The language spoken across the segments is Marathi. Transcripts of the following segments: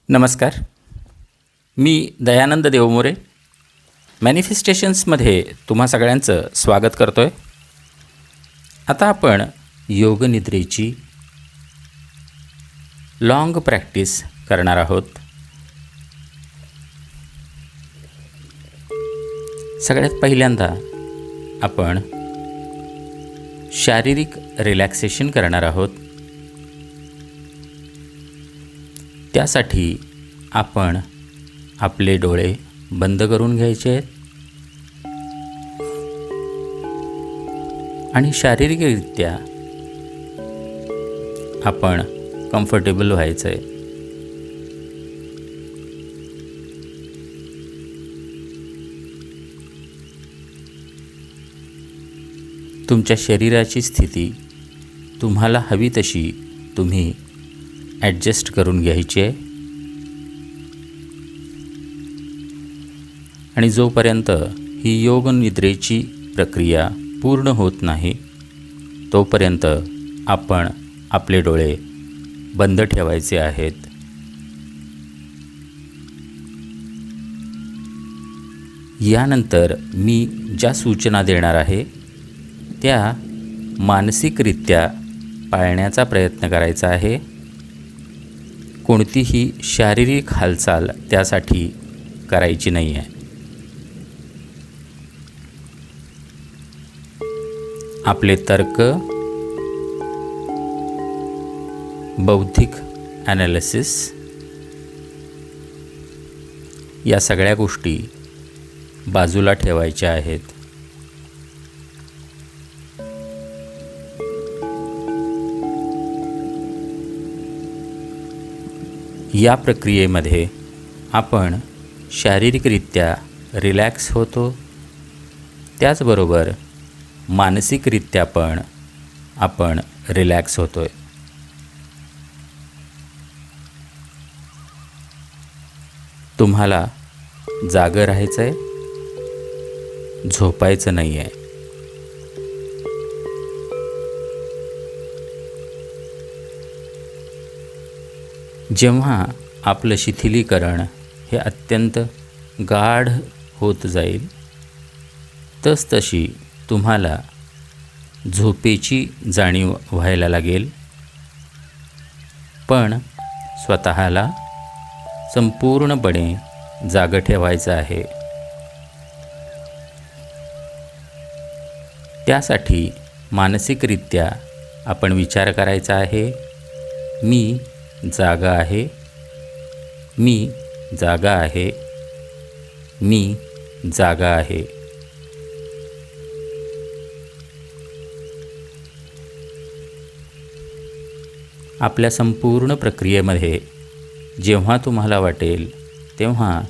नमस्कार. मी दयानंद देवमोरे मॅनिफेस्टेशन्समध्ये तुम्हा सगळ्यांचं स्वागत करतो आहे. आता आपण योगनिद्रेची लॉंग प्रॅक्टिस करणार आहोत. सगळ्यात पहिल्यांदा आपण शारीरिक रिलॅक्सेशन करणार आहोत. त्यासाठी आपण आपले डोळे बंद करून घ्यायचे आहेत आणि शारीरिकरित्या आपण कम्फर्टेबल व्हायचं आहे. तुमच्या शरीराची स्थिती तुम्हाला हवी तशी तुम्ही ॲडजस्ट करून घ्यायची आहे आणि जोपर्यंत ही योगनिद्रेची प्रक्रिया पूर्ण होत नाही तोपर्यंत आपण आपले डोळे बंद ठेवायचे आहेत. यानंतर मी ज्या सूचना देणार आहे त्या मानसिकरित्या पाळण्याचा प्रयत्न करायचा आहे. कोणतीही शारीरिक हालचाल त्यासाठी करायची नाही आहे. आपले तर्क, बौद्धिक ॲनालिसिस या सगळ्या गोष्टी बाजूला ठेवायच्या आहेत. या प्रक्रियेमध्ये आपण शारीरिकरित्या रिलॅक्स होतो, त्याचबरोबर मानसिकरित्या पण आपण रिलॅक्स होतो आहे. तुम्हाला जागं राहायचं आहे, झोपायचं नाही आहे. जेव्हा आपलं शिथिलीकरण हे अत्यंत गाढ होत जाईल तसतशी तुम्हाला झोपेची जाणीव व्हायला लागेल, पण स्वतःला संपूर्णपणे जागं ठेवायचं आहे. त्यासाठी मानसिकरित्या आपण विचार करायचा आहे, मी जागा आहे, मी जागा आहे, मी जागा आहे. आपल्या संपूर्ण प्रक्रियेमध्ये जेव्हा तुम्हाला वाटेल तेव्हा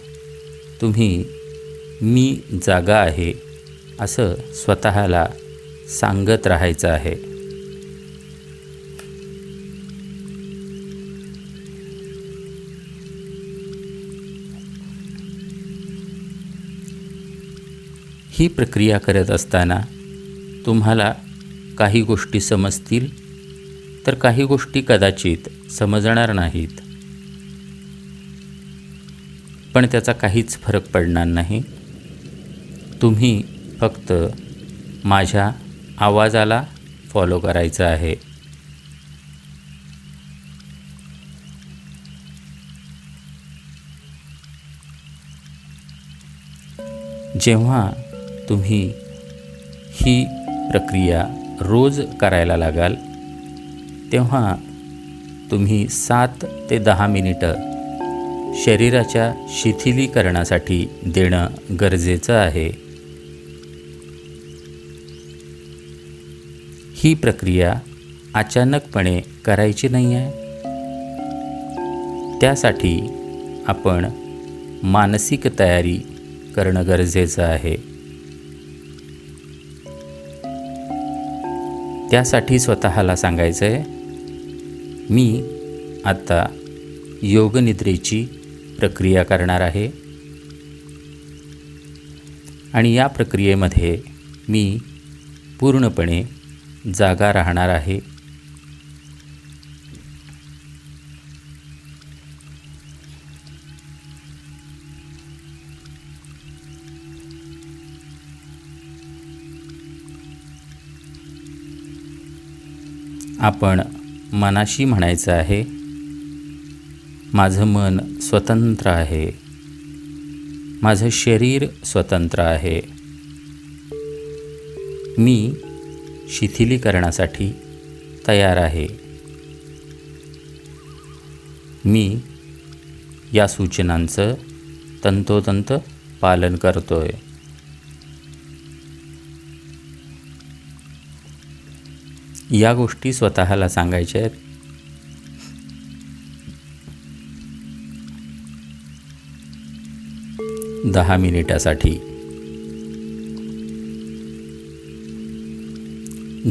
तुम्ही मी जागा आहे असं स्वतःला सांगत राहायचं आहे. ही प्रक्रिया करत असताना तुम्हाला काही गोष्टी समजतील तर काही गोष्टी कदाचित समजणार नाहीत, पण त्याचा काहीच फरक पडणार नाही. तुम्ही फक्त माझ्या आवाजाला फॉलो करायचं आहे. जेव्हा तुम्ही ही प्रक्रिया रोज करायला लागाल तेव्हा तुम्ही 7 ते 10 मिनिटं शरीराच्या शिथिलीकरणासाठी देणं गरजेचं आहे. ही प्रक्रिया अचानकपणे करायची नाही आहे. त्यासाठी आपण मानसिक तयारी करणं गरजेचं आहे. त्यासाठी स्वतःला सांगायचं आहे, मी आता योगनिद्रेची प्रक्रिया करणार आहे आणि या प्रक्रियेमध्ये मी पूर्णपणे जागा राहणार आहे. आपण मनाशी म्हणायचं आहे, माझं मन स्वतंत्र आहे, माझं शरीर स्वतंत्र आहे, मी शिथिलीकरणासाठी तयार आहे, मी या सूचनांचं तंतोतंत पालन करतोय. या गोष्टी स्वतःला सांगायच्या आहेत. 10 मिनिटासाठी.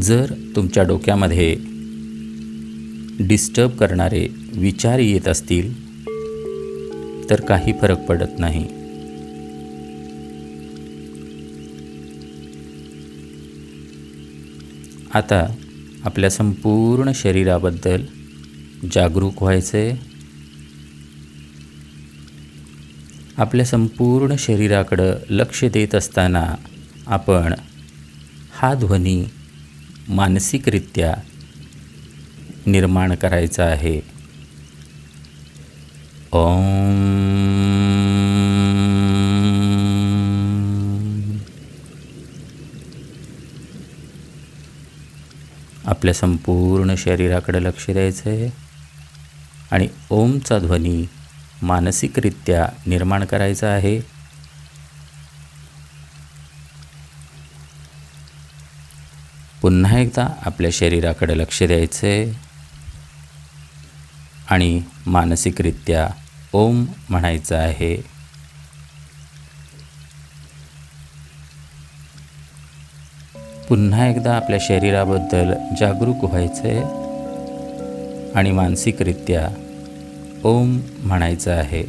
जर तुमच्या डोक्यामध्ये डिस्टर्ब करणारे विचार येत असतील तर काही फरक पडत नाही. आता आपल्या संपूर्ण शरीराबद्दल जागरूक व्हायचे. आपल्या संपूर्ण शरीराकडं लक्ष देत असताना आपण हा ध्वनी मानसिकरित्या निर्माण करायचा आहे. ओम. आपल्या संपूर्ण शरीराकडे लक्ष द्यायचं आहे आणि ओमचा ध्वनी मानसिकरित्या निर्माण करायचा आहे. पुन्हा एकदा आपल्या शरीराकडे लक्ष द्यायचं आहे आणि मानसिकरित्या ओम म्हणायचं आहे. पुन्हा एकदा आपल्या शरीराबद्दल जागरूक व्हायचं आहे आणि मानसिकरित्या ओम म्हणायचं आहे.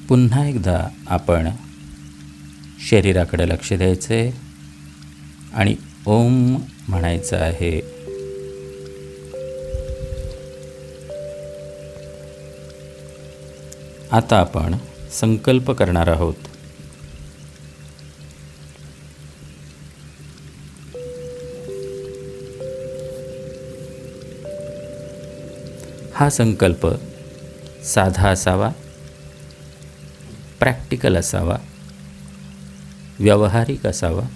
पुन्हा एकदा आपण शरीराकडे लक्ष द्यायचं आहे आणि ओम म्हणायचं आहे. आता आपण संकल्प करणार आहोत. हा संकल्प साधा असावा, प्रॅक्टिकल असावा, व्यावहारिक असावा.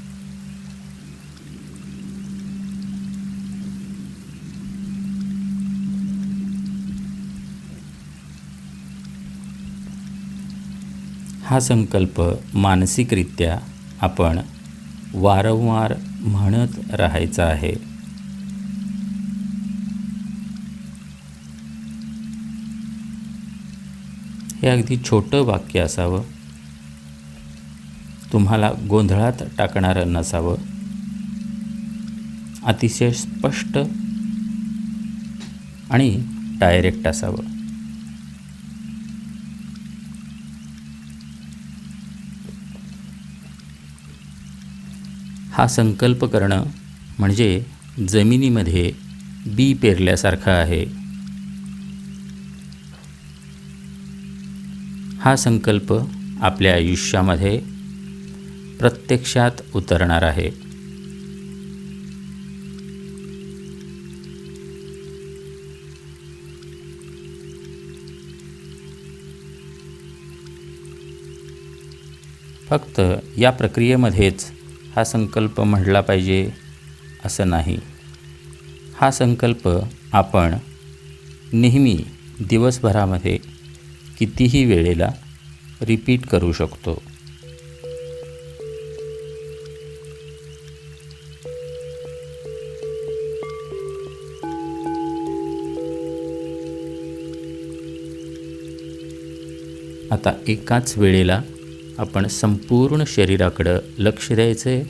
हा संकल्प मानसिकरित्या आपण वारंवार म्हणत राहायचा आहे. हे अगदी छोटं वाक्य असावं, तुम्हाला गोंधळात टाकणारं नसावं, अतिशय स्पष्ट आणि डायरेक्ट असावं. हा संकल्प करणं म्हणजे जमिनीमध्ये बी पेरल्यासारखं आहे. हा संकल्प आपल्या आयुष्यामध्ये प्रत्यक्षात उतरणार आहे. फक्त या प्रक्रियेमध्येच हा संकल्प म्हटला पाहिजे असं नाही. हा संकल्प आपण नेहमी दिवसभरामध्ये कितीही वेळेला रिपीट करू शकतो. आता एकाच वेळेला आपण संपूर्ण शरीराकडं लक्ष द्यायचं आहे.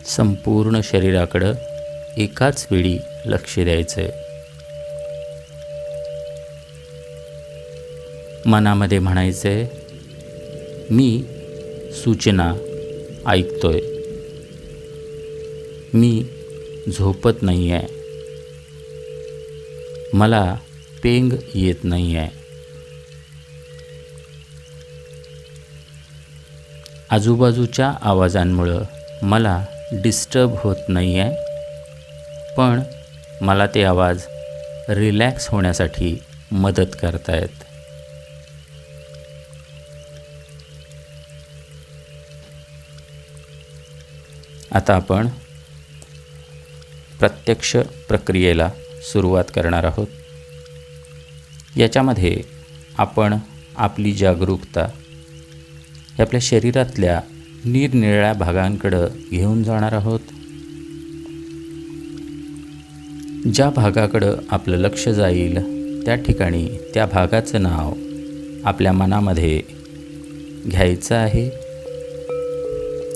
संपूर्ण शरीराकडं एकाच वेळी लक्ष द्यायचं आहे. मनामध्ये म्हणायचं आहे, मी सूचना ऐकतोय, मी झोपत नाही आहे, मला पेंग येत नाही आहे, आजूबाजूच्या आवाजांमुळं मला डिस्टर्ब होत नाही आहे, पण मला ते आवाज रिलॅक्स होण्यासाठी मदत करतायत. आता आपण प्रत्यक्ष प्रक्रियेला सुरुवात करणार आहोत. याच्यामध्ये आपण आपली जागरूकता हे आपल्या शरीरातल्या निरनिराळ्या भागांकडं घेऊन जाणार आहोत. ज्या भागाकडं आपलं लक्ष जाईल त्या ठिकाणी त्या भागाचं नाव आपल्या मनामध्ये घ्यायचं आहे,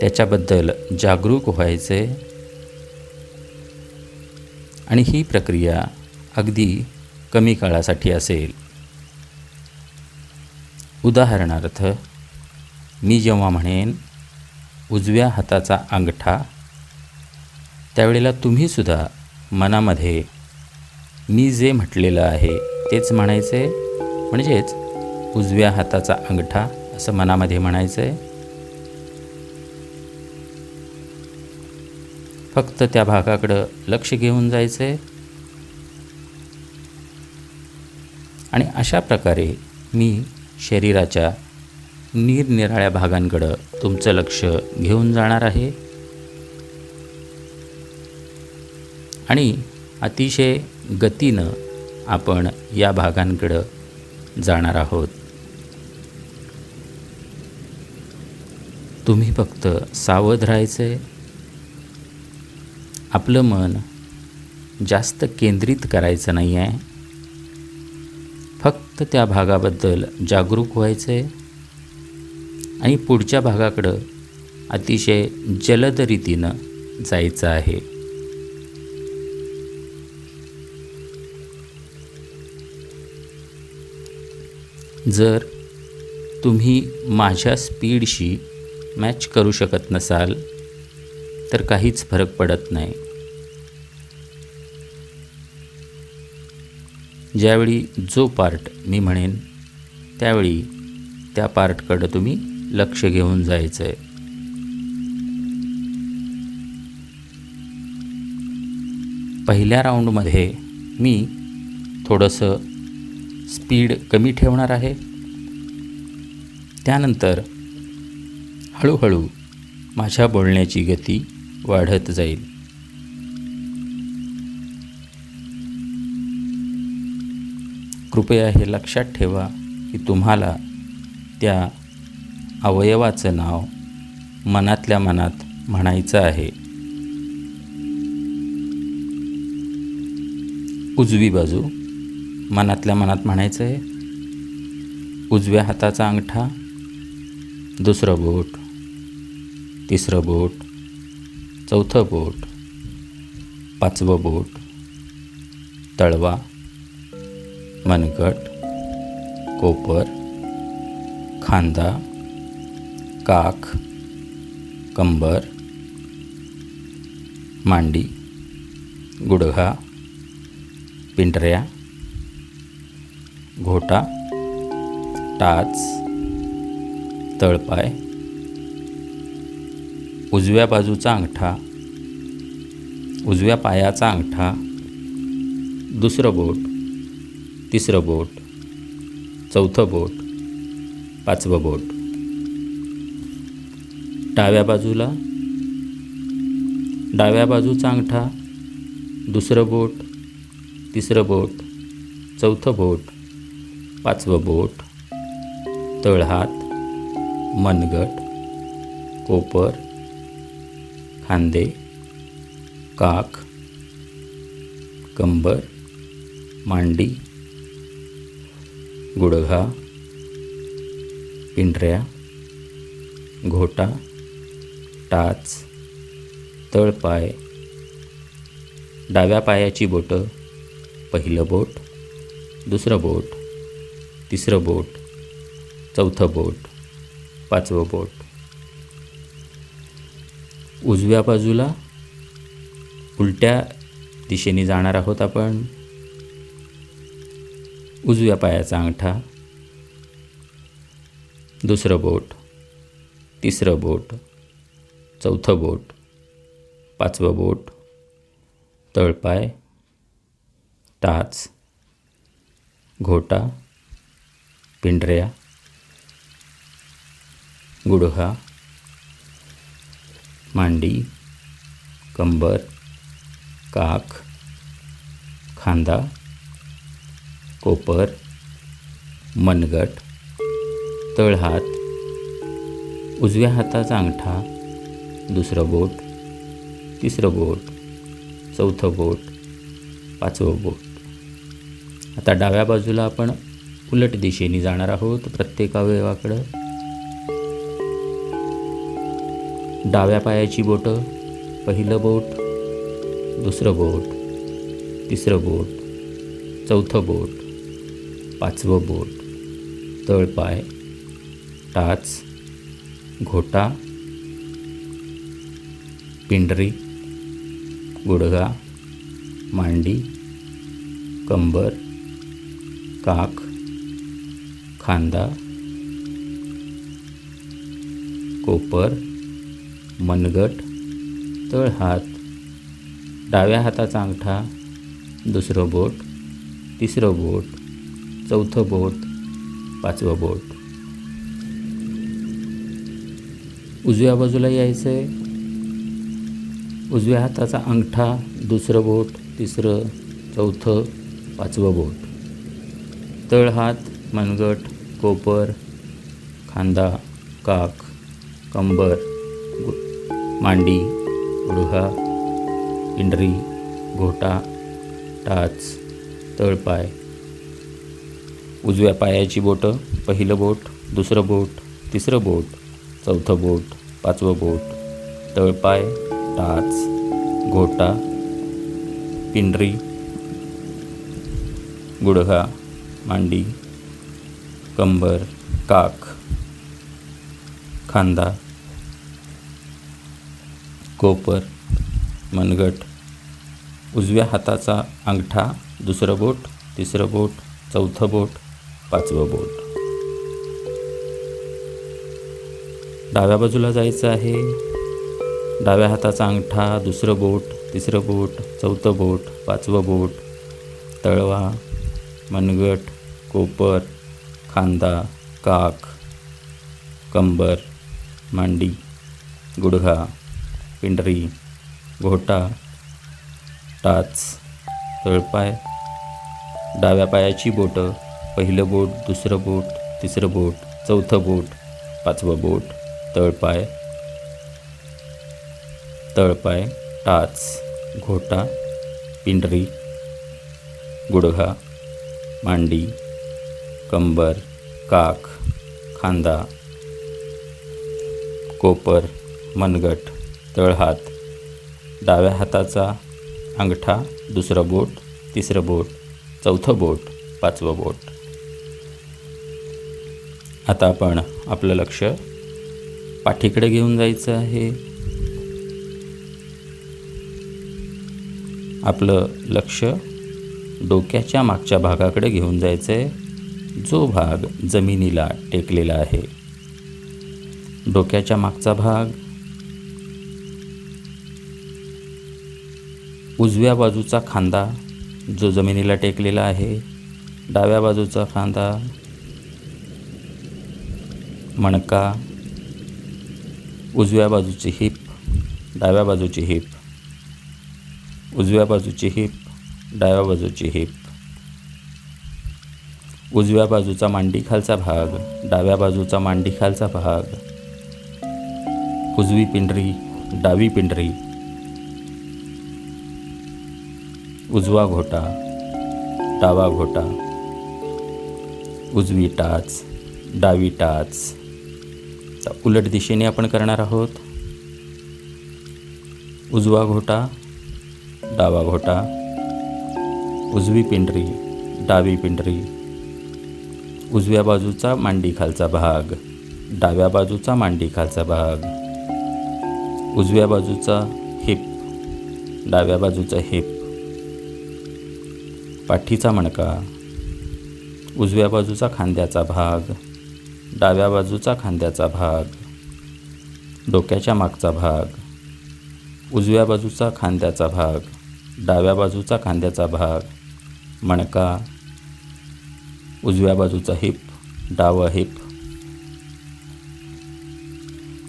त्याच्याबद्दल जागरूक व्हायचे आणि ही प्रक्रिया अगदी कमी काळासाठी असेल. उदाहरणार्थ, मी जेव्हा म्हणेन उजव्या हाताचा अंगठा, त्यावेळेला तुम्हीसुद्धा मनामध्ये मी जे म्हटलेलं आहे तेच म्हणायचे, म्हणजेच उजव्या हाताचा अंगठा असं मनामध्ये म्हणायचं आहे. फक्त त्या भागाकडं लक्ष घेऊन जायचं आहे आणि अशा प्रकारे मी शरीराच्या निरनिराळ्या भागांकडं तुमचं लक्ष घेऊन जाणार आहे आणि अतिशय गतीनं आपण या भागांकडं जाणार आहोत. तुम्ही फक्त सावध राहायचे, आपलं मन जास्त केंद्रित करायचं नाही आहे, फक्त त्या भागाबद्दल जागरूक व्हायचे आणि पुढच्या भागाकडं अतिशय जलद रीतीनं जायचं आहे. जर तुम्ही माझ्या स्पीडशी मॅच करू शकत नसाल तर काहीच फरक पडत नाही. ज्यावेळी जो पार्ट मी म्हणेन त्यावेळी त्या पार्टकडं तुम्ही लक्ष घेऊन जायचं आहे. पहिल्या राऊंडमध्ये मी थोडंसं स्पीड कमी ठेवणार आहे. त्यानंतर हळूहळू माझ्या बोलण्याची गती वाढत जाईल. कृपया हे लक्षात ठेवा की तुम्हाला त्या अवयवाचं नाव मनातल्या मनात म्हणायचं आहे. उजवी बाजू मनातल्या मनात म्हणायचं आहे. उजव्या हाताचा अंगठा, दुसरं बोट, तिसरं बोट, चौथं बोट, पाचवं बोट, तळवा, मनगट, कोपर, खांदा, काख, कंबर, मांडी, गुडघा, पिंढऱ्या, घोटा, टाच, तळपाय, उजव्या बाजूचा अंगठा, उजव्या पायाचा अंगठा, दुसरं बोट, तिसरं बोट, चौथं बोट, पाचवं बोट. डाव्या बाजूला डाव्या बाजूचा अंगठा, दुसरं बोट, तिसरं बोट, चौथं बोट, पाचवं बोट, तळहात, मनगट, कोपर, खांदे, काख, कंबर, मांडी, गुडघा, पिंढऱ्या, घोटा, टाच, तळपाय, डाव्या पायाची बोटं, पहिलं बोट, दुसरं बोट, तिसरं बोट, चौथं बोट, पाचवं बोट. उजव्या बाजूला उलट्या दिशेने जाणार आहोत आपण. उजव्या पायाचा अंगठा, दुसरं बोट, तिसरं बोट, चौथं बोट, पाचवं बोट, तळपाय, टाच, घोटा, पिंढऱ्या, गुडघा, मांडी, कंबर, काख, खांदा, कोपर, मनगट, तळहात, उजव्या हाताचा अंगठा, दुसरं बोट, तिसरं बोट, चौथं बोट, पाचवं बोट. आता डाव्या बाजूला आपण उलट दिशेने जाणार आहोत प्रत्येक अवयवाकडं. डाव्या पायाची बोटं, पहिलं बोट, दुसरं बोट, तिसरं बोट, चौथं बोट, पाचवं बोट, तळपाय, टाच, घोटा, पिंढरी, गुडघा, मांडी, कंबर, काख, खांदा, कोपर, मनगट, तळहात, डाव्या हाताचा अंगठा, दुसरं बोट, तिसरं बोट, चौथं बोट, पाचवं बोट. उजव्या बाजूला यायचं आहे. उजव्या हाताचा अंगठा, दुसरं बोट, तिसरं, चौथं, पाचवं बोट, तळहात, मनगट, कोपर, खांदा, काख, कंबर, मांडी, गुडघा, पिंढरी, घोटा, टाच, तळपाय. उजव्या पायाची बोटं, पहिलं बोट, दुसरं बोट, तिसरं बोट, चौथं बोट, पाचवं बोट, तळपाय, टाच, घोटा, पिंढरी, गुडघा, मांडी, कंबर, काख, खांदा, कोपर, मनगट. उजव्या हाताचा अंगठा, दुसरं बोट, तिसरं बोट, चौथं बोट, पाचवं बोट. डाव्या बाजूला जायचं आहे. डाव्या हाताचा अंगठा, दुसरं बोट, तिसरं बोट, चौथं बोट, पाचवं बोट, तळवा, मनगट, कोपर, खांदा, काख, कंबर, मांडी, गुडघा, पिंढरी, घोटा, टाच, तळपाय. डाव्या पायाची बोटं, पहिलं बोट, दुसरं बोट, तिसरं बोट, चौथं बोट, पाचवं बोट, तळपाय, टाच, घोटा, पिंढरी, गुडघा, मांडी, कंबर, काख, खांदा, कोपर, मनगट, तळहात. डाव्या हाताचा अंगठा, दुसरं बोट, तिसरं बोट, चौथं बोट, पाचवं बोट. आता आपण आपलं लक्ष पाठीकडे घेऊन जायचं आहे. आपलं लक्ष डोक्याच्या मागच्या भागाकडे घेऊन जायचं आहे, जो भाग जमिनीला टेकलेला आहे. डोक्याच्या मागचा भाग, उजव्या बाजूचा खांदा जो जमिनीला टेकलेला आहे, डाव्या बाजूचा खांदा, मणका, उजव्या बाजूची हिप, डाव्या बाजूची हिप, उजव्या बाजूची हिप, डाव्या बाजूची हिप, उजव्या बाजूचा मांडी खालचा भाग, डाव्या बाजूचा मांडी खालचा भाग, उजवी पिंढरी, डावी पिंढरी, उजवा घोटा, डावा घोटा, उजवी टाच, डावी टाच. उलट दिशेने आपण करणार आहोत. उजवा घोटा, डावा घोटा, उजवी पिंढरी, डावी पिंढरी, उजव्या बाजूचा मांडी खालचा भाग, डाव्या बाजूचा मांडी खालचा भाग, उजव्या बाजूचा हिप, डाव्या बाजूचा हिप, पाठीचा मणका, उजव्या बाजूचा खांद्याचा भाग, डाव्या बाजूचा खांद्याचा भाग, डोक्याच्या मागचा भाग, उजव्या बाजूचा खांद्याचा भाग, डाव्या बाजूचा खांद्याचा भाग, मणका, उजव्या बाजूचा हिप, डावा हिप,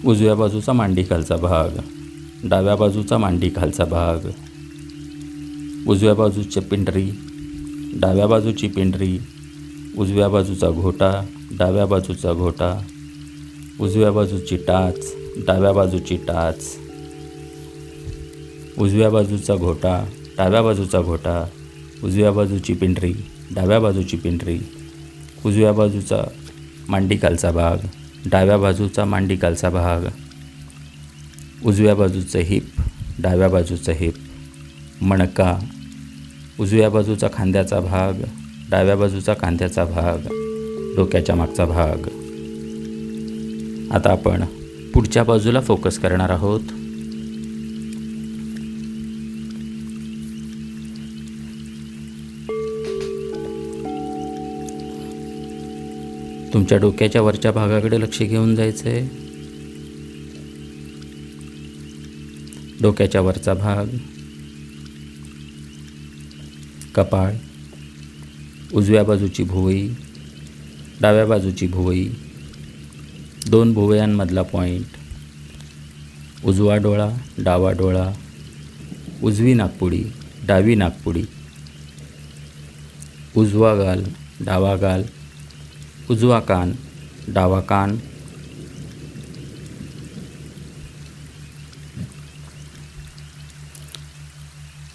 उजव्या बाजूचा मांडी खालचा भाग, डाव्या बाजूचा मांडी खालचा भाग, उजव्या बाजूची पिंडरी, डाव्या बाजूची पिंडरी, उजव्या बाजूचा घोटा, डाव्या बाजूचा घोटा, उजव्या बाजूची टाच, डाव्या बाजूची टाच, उजव्या बाजूचा घोटा, डाव्या बाजूचा घोटा, उजव्या बाजूची पिंडरी, डाव्या बाजूची पिंडरी, उजव्या बाजूचा मांडी खालचा भाग, डाव्या बाजूचा मांडी खालचा भाग, उजव्या बाजूचं हिप, डाव्या बाजूचं हिप, मणका, उजव्या बाजूचा खांद्याचा भाग, डाव्या बाजूचा खांद्याचा भाग, डोक्याच्या मागचा भाग. आता आपण पुढच्या बाजूला फोकस करणार आहोत. तुमच्या डोक्याच्या वरच्या भागाकडे लक्ष घेऊन जायचं आहे. डोक्याच्या वरचा भाग, कपाळ, उजव्या बाजूची भुवई, डाव्या बाजूची भुवई, दोन भुवयांमधला पॉईंट, उजवा डोळा, डावा डोळा, उजवी नाकपुडी, डावी नाकपुडी, उजवा गाल, डावा गाल, उजवा कान, डावा कान,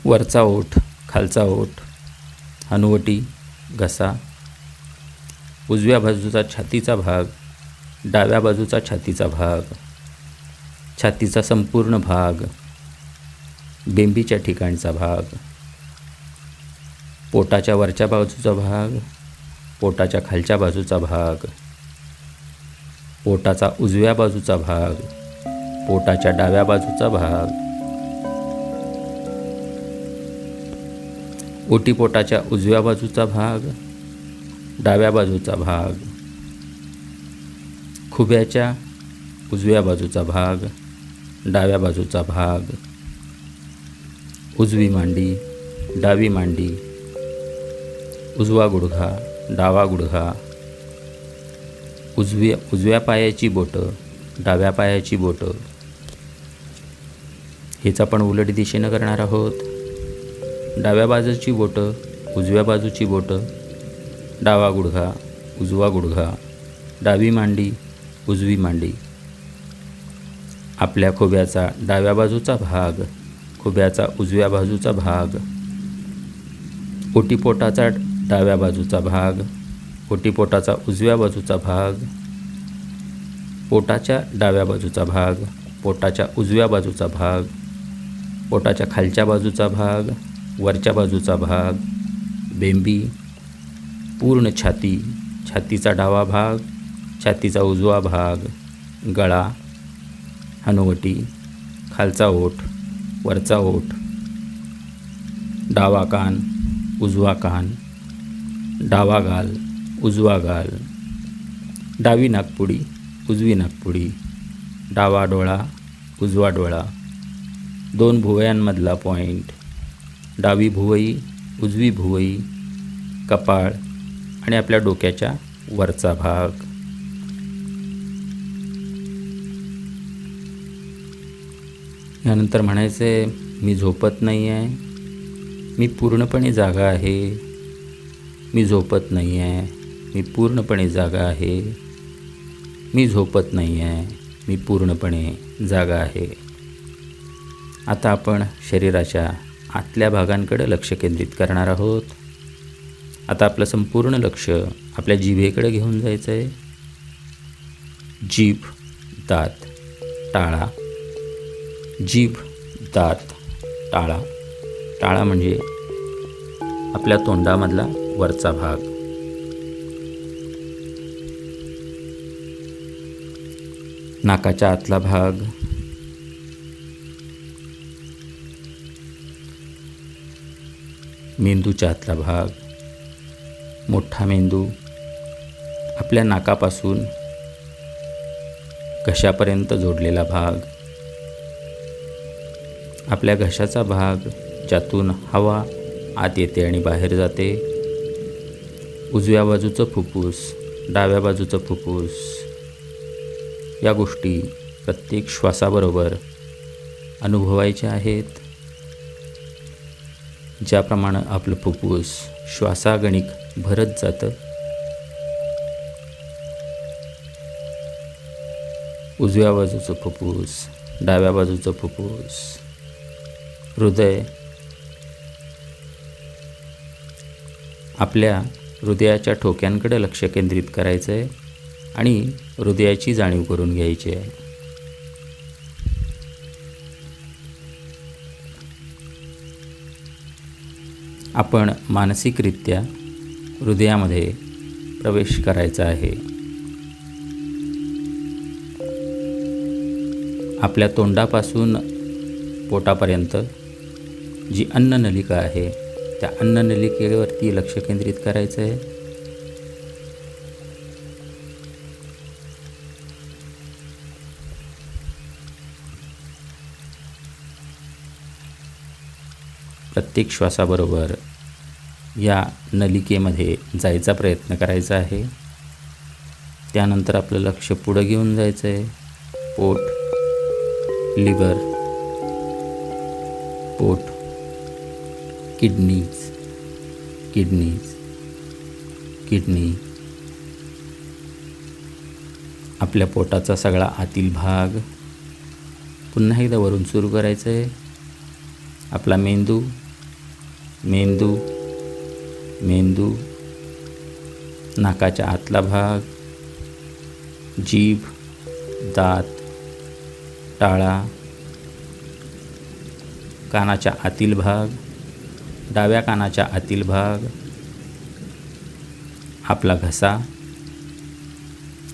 वरचा ओठ, खालचा ओठ, हनुवटी, घसा, उजव्या बाजूचा छातीचा भाग, डाव्या बाजूचा छातीचा भाग, छातीचा संपूर्ण भाग, बेंबीच्या ठिकाणचा भाग, पोटाच्या वरच्या बाजूचा भाग, पोटाच्या खालच्या बाजूचा भाग, पोटाचा उजव्या बाजूचा भाग, पोटाच्या डाव्या बाजूचा भाग, ओटीपोटाच्या उजव्या बाजूचा भाग, डाव्या बाजूचा भाग, खुब्याच्या उजव्या बाजूचा भाग, डाव्या बाजूचा भाग, उजवी मांडी, डावी मांडी, उजवा गुडघा, डावा गुडघा, उजव्या पायाची बोटं, डाव्या पायाची बोटं. हेच आपण उलट दिशेनं करणार आहोत. डाव्या बाजूची बोटं, उजव्या बाजूची बोटं, डावा गुडघा, उजवा गुडघा, डावी मांडी, उजवी मांडी. आपल्या खोब्याचा डाव्या बाजूचा भाग, खोब्याचा उजव्या बाजूचा भाग, ओटीपोटाचा डाव्या बाजूचा भाग, ओटीपोटाचा उजव्या बाजूचा भाग, पोटाच्या डाव्या बाजूचा भाग, पोटाच्या उजव्या बाजूचा भाग, पोटाच्या खालच्या बाजूचा भाग, वरच्या बाजूचा भाग, बेंबी, पूर्ण छाती, छातीचा डावा भाग, छातीचा उजवा भाग, गळा, हनुवटी, खालचा ओठ, वरचा ओठ, डावा कान, उजवा कान, डावा गाल, उजवा गाल, डावी नाकपुडी, उजवी नाकपुडी, डावा डोळा, उजवा डोळा, दोन भुवयांमधला पॉईंट, डावी भुवई, उजवी भुवई, कपाळ आणि आपल्या डोक्याच्या वरचा भाग. यानंतर म्हणायचे, मी झोपत नाही आहे, मी पूर्णपणे जागा आहे, मी झोपत नाही आहे, मी पूर्णपणे जागा आहे, मी झोपत नाही आहे, मी पूर्णपणे जागा आहे. आता आपण शरीराच्या आतल्या भागांकडे लक्ष केंद्रित करणार आहोत. आता आपलं संपूर्ण लक्ष आपल्या जिभेकडे घेऊन जायचं आहे. जीभ, दात, टाळा, जीभ, दात, टाळा. टाळा म्हणजे आपल्या तोंडामधला वरचा भाग. नाकाच्या आतला भाग, मेंदूच्या आतला भाग, मोठा मेंदू आपल्या नाकापासून घशापर्यंत जोडलेला भाग, आपल्या घशाचा भाग ज्यातून हवा आत येते आणि बाहेर जाते, उजव्या बाजूचं फुफ्फुस, डाव्या बाजूचं फुफ्फुस, या गोष्टी प्रत्येक श्वासाबरोबर अनुभवायच्या आहेत. ज्याप्रमाणे आपलं फुफ्फुस श्वासागणिक भरत जातं, उजव्या बाजूचं फुफ्फुस, डाव्या बाजूचं फुफ्फुस, हृदय, आपल्या हृदयाच्या ठोक्यांकडे लक्ष केंद्रित करायचं आहे आणि हृदयाची जाणीव करून घ्यायची आहे. आपण मानसिकरित्या हृदयामध्ये प्रवेश करायचा आहे. आपल्या तोंडापासून पोटापर्यंत जी अन्ननलिका आहे, त्या अन्ननलिकेवरती लक्ष केंद्रित करायचं आहे. प्रत्येक श्वासाबरोबर या नलिकेमध्ये जायचा प्रयत्न करायचा आहे. त्यानंतर आपलं लक्ष पुढं घेऊन जायचं आहे. पोट, लिव्हर, पोट, किडनी, आपल्या पोटाचा सगळा आतील भाग. पुन्हा एकदा वरून सुरू करायचं आहे. आपला मेंदू, नाकाच्या आतला भाग, जीभ, दात, टाळा, कानाच्या आतील भाग, डाव्या कानाच्या आतील भाग, आपला घसा,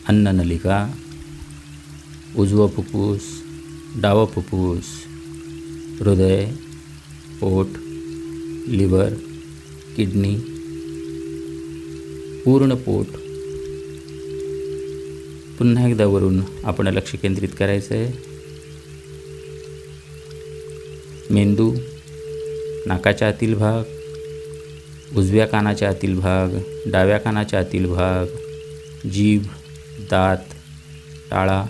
अन्ननलिका, उजवं फुफ्फुस, डावं फुफ्फुस, हृदय, पोट, लिव्हर, किडनी, पूर्ण पोट. पुन्हा एकदा वरून आपण लक्ष केंद्रित करायचं आहे. मेंदू, नाकाच्या आतील भाग, उजव्या कानाच्या आतील भाग, डाव्या कानाच्या आतील भाग, जीभ, दात, टाळा,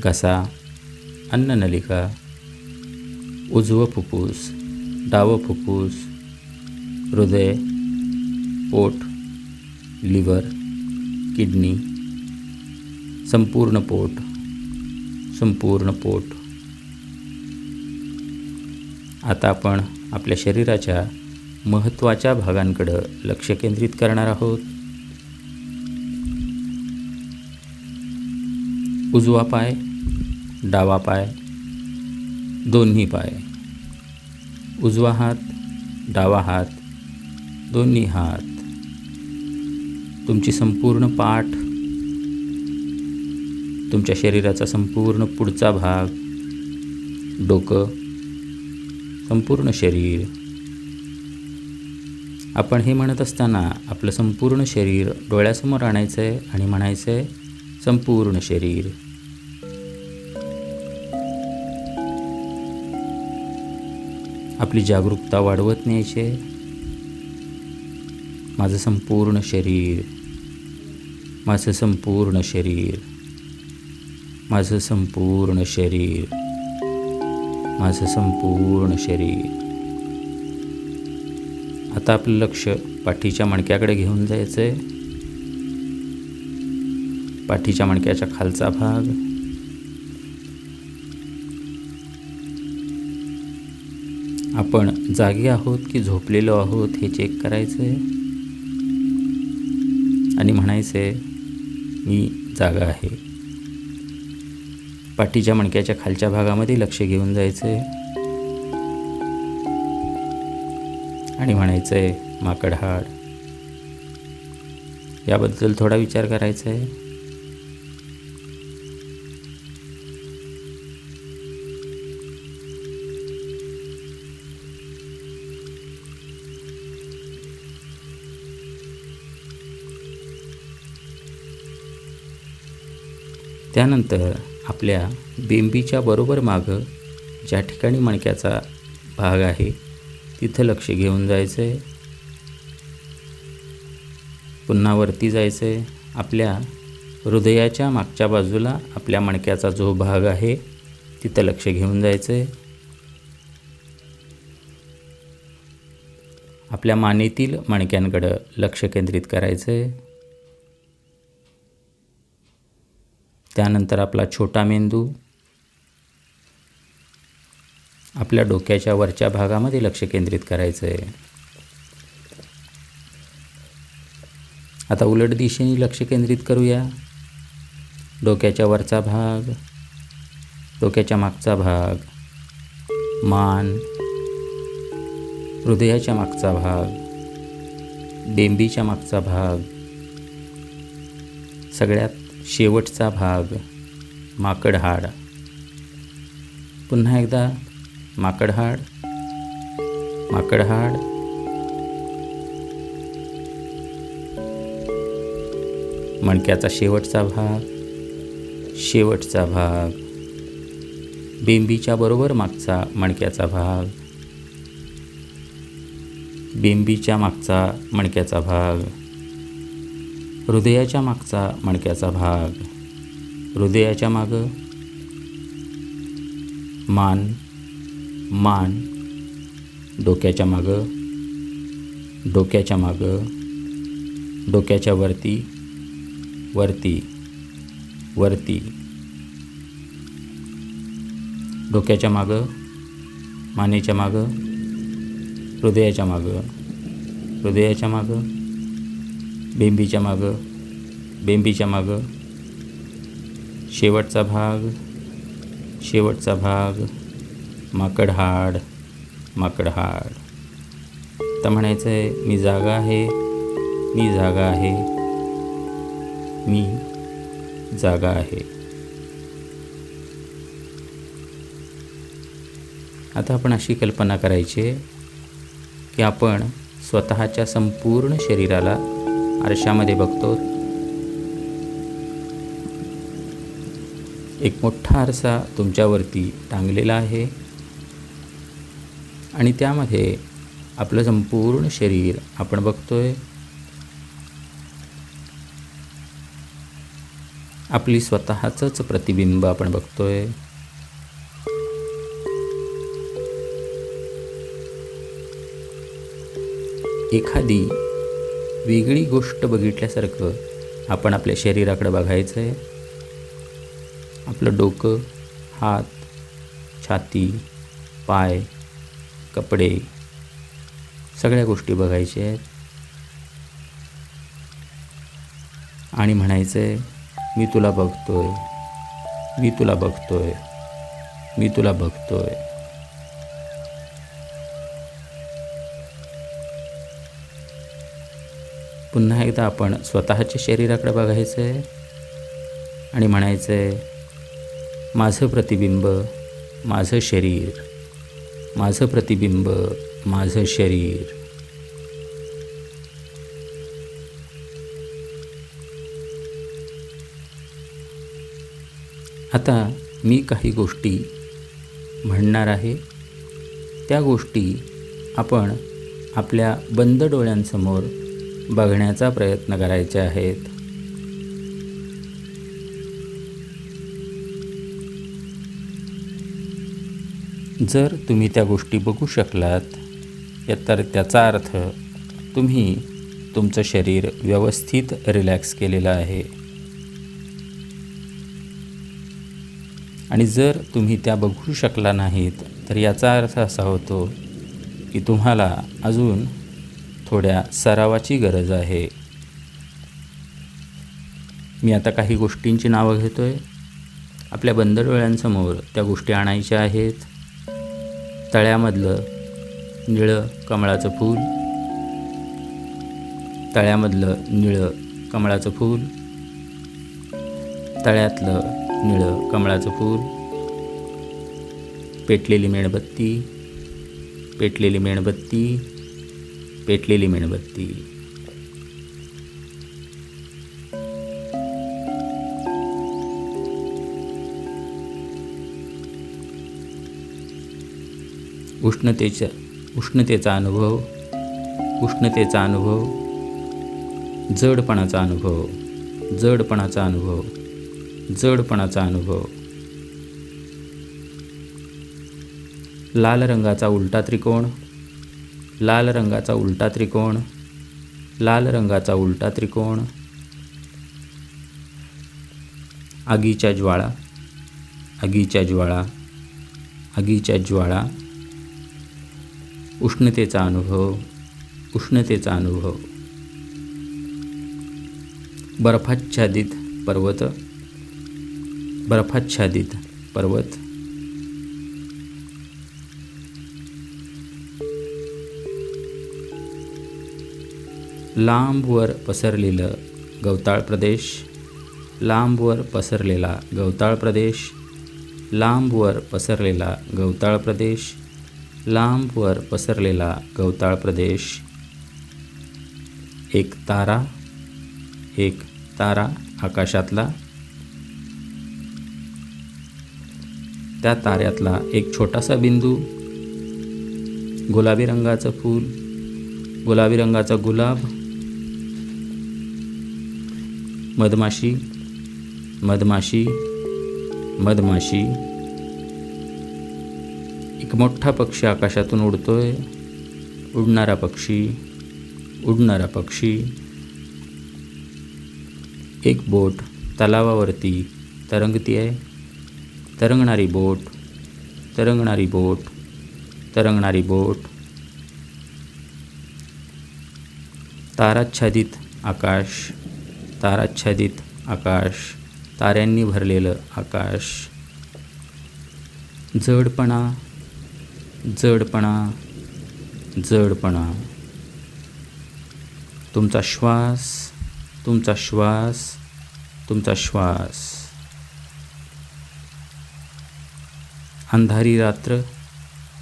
घसा, अन्ननलिका, उजवं फुफ्फुस, डावं फुफ्फुस, हृदय, पोट, लिव्हर, किडनी, संपूर्ण पोट. आता आपण आपल्या शरीराच्या महत्त्वाच्या भागांकडं लक्ष केंद्रित करणार आहोत. उजवा पाय, डावा पाय, दोन्ही पाय, उजवा हात, डावा हात, दोन्ही हात, तुमची संपूर्ण पाठ, तुमच्या शरीराचा संपूर्ण पुढचा भाग, डोकं, संपूर्ण शरीर. आपण हे म्हणत असताना आपलं संपूर्ण शरीर डोळ्यासमोर आणायचं आहे आणि म्हणायचं आहे, संपूर्ण शरीर. आपली जागरूकता वाढवत न्यायची आहे. माझं संपूर्ण शरीर, माझं संपूर्ण शरीर, माझं संपूर्ण शरीर, माझं संपूर्ण शरीर. आता आपलं लक्ष पाठीच्या मणक्याकडे घेऊन जायचं आहे. पाठीच्या मणक्याच्या खालचा भाग, आपण जागी आहोत की झोपलेलो आहोत हे चेक करायचं आहे आणि म्हणायचं आहे, मी जागा आहे. पाठीच्या मणक्याच्या खालच्या भागामध्ये लक्ष घेऊन जायचं आहे आणि म्हणायचं आहे, माकड हाड. याबद्दल थोडा विचार करायचा आहे. त्यानंतर आपल्या बेंबीच्या बरोबर मागं ज्या ठिकाणी मणक्याचा भाग आहे तिथं लक्ष घेऊन जायचं आहे. पुन्हा वरती जायचं आहे. आपल्या हृदयाच्या मागच्या बाजूला आपल्या मणक्याचा जो भाग आहे तिथं लक्ष घेऊन जायचं आहे. आपल्या मानेतील मणक्यांकडं लक्ष केंद्रित करायचं आहे. त्यानंतर आपला छोटा मेंदू आपल्या डोक्याच्या वरच्या भागामध्ये लक्ष केंद्रित करायचं आहे. आता उलट दिशेने लक्ष केंद्रित करूया. डोक्याच्या वरचा भाग, डोक्याच्या मागचा भाग, मान, हृदयाच्या मागचा भाग, बेंबीच्या मागचा भाग, सगळ्यात शेवटचा भाग माकड हाड. पुन्हा एकदा माकड हाड, माकड हाड, मणक्याचा शेवटचा भाग, शेवटचा भाग, बेंबीच्या बरोबर मागचा मणक्याचा भाग, बेंबीच्या मागचा मणक्याचा भाग, हृदयाच्या मागचा मणक्याचा भाग, हृदयाच्या मागं मान, मान, डोक्याच्या मागं, डोक्याच्या मागं, डोक्याच्या वरती, वरती, वरती, डोक्याच्या मागं, मानेच्या मागं, हृदयाच्या मागं, हृदयाच्या मागं, बेंबीच्या मागं, बेंबीच्या मागं, शेवटचा भाग, शेवटचा भाग, माकड हाड, माकड हाड. तर म्हणायचं आहे मी जागा आहे, मी जागा आहे, मी जागा आहे. आता आपण अशी कल्पना करायची आहे की आपण स्वतःच्या संपूर्ण शरीराला आरशामध्ये बघतो. एक मोठा आरसा तुमच्यावरती टांगलेला आहे आणि त्यामध्ये आपलं संपूर्ण शरीर आपण बघतोय. आपली स्वतःचंच प्रतिबिंब आपण बघतोय. एखादी वेगळी गोष्ट बघितल्यासारखं आपण आपल्या शरीराकडे बघायचं आहे. आपलं डोकं, हात, छाती, पाय, कपडे सगळ्या गोष्टी बघायच्या आहेत आणि म्हणायचं आहे मी तुला बघतोय, मी तुला बघतोय, मी तुला बघतोय. पुन्हा एकदा आपण स्वतःच्या शरीराकडे बघायचं आहे आणि म्हणायचं आहे माझं प्रतिबिंब, माझं शरीर, माझं प्रतिबिंब, माझं शरीर. आता मी काही गोष्टी म्हणणार आहे. त्या गोष्टी आपण आपल्या बंद डोळ्यांसमोर बघण्याचा प्रयत्न करायचे आहेत. जर तुम्ही त्या गोष्टी बघू शकलात तर त्याचा अर्थ तुम्ही तुमचं शरीर व्यवस्थित रिलॅक्स केलेलं आहे. आणि जर तुम्ही त्या बघू शकला नाहीत तर याचा अर्थ असा होतो की तुम्हाला अजून थोड्या सरावाची गरज आहे. मी आता काही गोष्टींची नावं घेतो आहे. आपल्या बंद डोळ्यांसमोर त्या गोष्टी आणायच्या आहेत. तळ्यामधलं निळं कमळाचं फूल, तळ्यामधलं निळं कमळाचं फूल, तळ्यातलं निळं कमळाचं फूल, पेटलेली मेणबत्ती, पेटलेली मेणबत्ती, पेटलेली मेणबत्ती. उष्णतेचा अनुभव, उष्णतेचा अनुभव, जडपणाचा अनुभव, जडपणाचा अनुभव, जडपणाचा अनुभव. लाल रंगाचा उलटा त्रिकोण, लाल रंगाचा उलटा त्रिकोण, लाल रंगाचा उलटा त्रिकोण. आगीच्या ज्वाळा, आगीच्या ज्वाळा, आगीच्या ज्वाळा. उष्णतेचा अनुभव, उष्णतेचा अनुभव. बर्फाच्छादित पर्वत, बर्फाच्छादित पर्वत. लांबवर पसरलेलं गवताळ प्रदेश, लांबवर पसरलेला गवताळ प्रदेश, लांबवर पसरलेला गवताळ प्रदेश, लांबवर पसरलेला गवताळ प्रदेश. एक तारा, एक तारा आकाशातला, त्या ताऱ्यातला एक छोटासा बिंदू. गुलाबी रंगाचं फूल, गुलाबी रंगाचा गुलाब. मधमाशी, मधमाशी, मधमाशी. एक मोठा पक्षी आकाशातून उडतोय, उडणारा पक्षी, उडणारा पक्षी. एक बोट तलावावरती तरंगती आहे, तरंगणारी बोट, तरंगणारी बोट, तरंगणारी बोट. ताराच्छादित आकाश, ताराच्छादित आकाश, ताऱ्यांनी भरलेलं आकाश. जडपणा, जडपणा, जडपणा. तुमचा श्वास, तुमचा श्वास, तुमचा श्वास. अंधारी रात्र,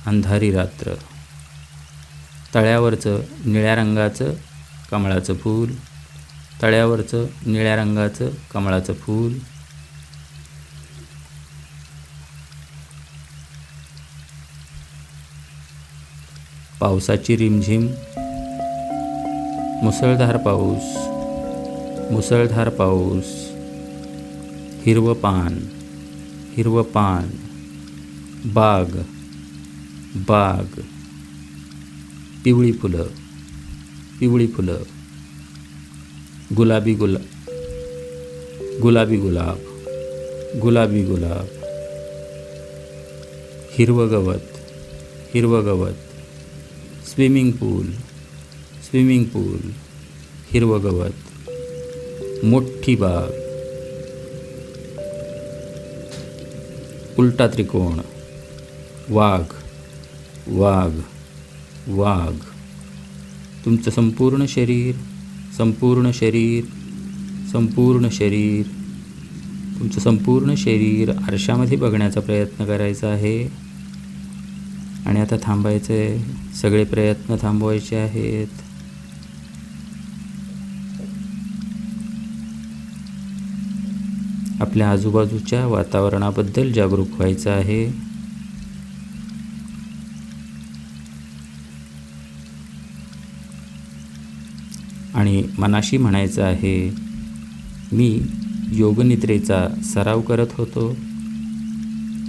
अंधारी रात्र. तळ्यावरचं निळ्या रंगाचं कमळाचं फूल, तळ्यावरचं निळ्या रंगाचं कमळाचं फूल. पावसाची रिमझिम, मुसळधार पाऊस, मुसळधार पाऊस. हिरवं पान, हिरवं पान. बाग, बाग. पिवळी फुलं, पिवळी फुलं. गुलाबी गुलाबी गुलाब, गुलाबी गुलाब. हिरवं गवत, हिरवं गवत. स्विमिंग पूल, स्विमिंग पूल. हिरवं गवत. मोठी बाग. उलटा त्रिकोण. वाघ, वाघ, वाघ. तुमचं संपूर्ण शरीर, संपूर्ण शरीर, संपूर्ण शरीर. तुमचं संपूर्ण शरीर आरशामध्ये बघण्याचा प्रयत्न करायचा आहे. आणि आता थांबायचं आहे, सगळे प्रयत्न थांबवायचे आहेत. आपल्या आजूबाजूच्या वातावरणाबद्दल जागरूक व्हायचं आहे. आणि मनाशी म्हणायचं आहे, मी योगनिद्रेचा सराव करत होतो,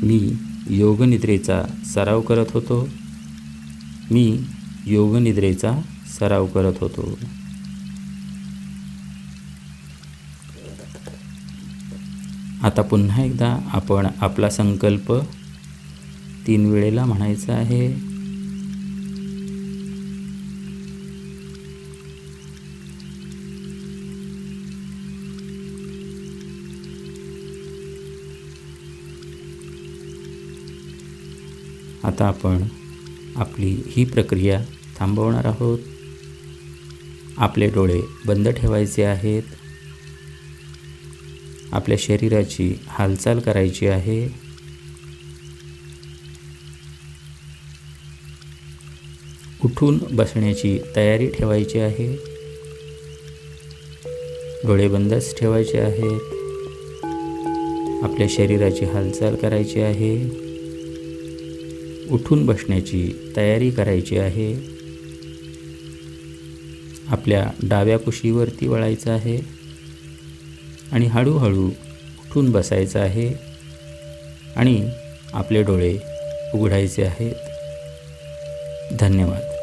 मी योगनिद्रेचा सराव करत होतो, मी योगनिद्रेचा सराव करत होतो. आता पुन्हा एकदा आपण आपला संकल्प 3 वेळेला म्हणायचा आहे. आता आपण आपली ही प्रक्रिया थांबवणार आहोत. आपले डोळे बंद ठेवायचे आहेत. आपल्या शरीराची हालचाल करायची आहे. उठून बसण्याची तयारी ठेवायची आहे. डोळे बंदच ठेवायचे आहेत. आपल्या शरीराची हालचाल करायची आहे. उठून बसण्याची तयारी करायची आहे. आपल्या डाव्या कुशीवरती वळायचं आहे आणि हळूहळू उठून बसायचं आहे आणि आपले डोळे उघडायचे आहेत. धन्यवाद.